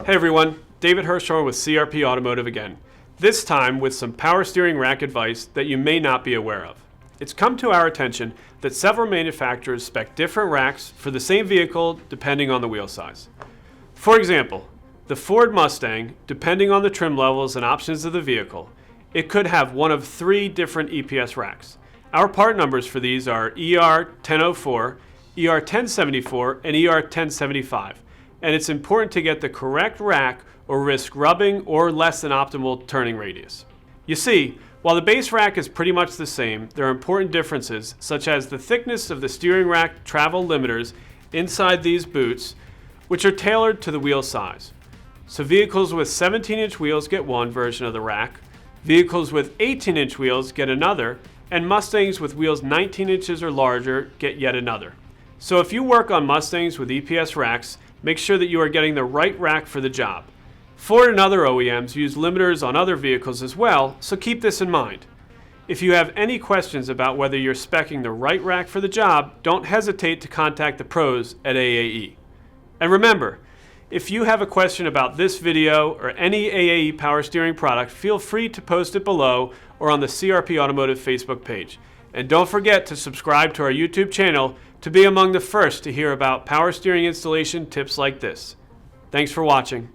Hey everyone, David Hirschhorn with CRP Automotive again. This time with some power steering rack advice that you may not be aware of. It's come to our attention that several manufacturers spec different racks for the same vehicle depending on the wheel size. For example, the Ford Mustang, depending on the trim levels and options of the vehicle, it could have one of 3 different EPS racks. Our part numbers for these are ER1004, ER1074, and ER1075. And it's important to get the correct rack or risk rubbing or less than optimal turning radius. You see, while the base rack is pretty much the same, there are important differences such as the thickness of the steering rack travel limiters inside these boots, which are tailored to the wheel size. So vehicles with 17-inch wheels get one version of the rack, vehicles with 18-inch wheels get another, and Mustangs with wheels 19 inches or larger get yet another. So if you work on Mustangs with EPS racks, make sure that you are getting the right rack for the job. Ford and other OEMs use limiters on other vehicles as well, so keep this in mind. If you have any questions about whether you're speccing the right rack for the job, don't hesitate to contact the pros at AAE. And remember, if you have a question about this video or any AAE power steering product, feel free to post it below or on the CRP Automotive Facebook page. And don't forget to subscribe to our YouTube channel to be among the first to hear about power steering installation tips like this. Thanks for watching.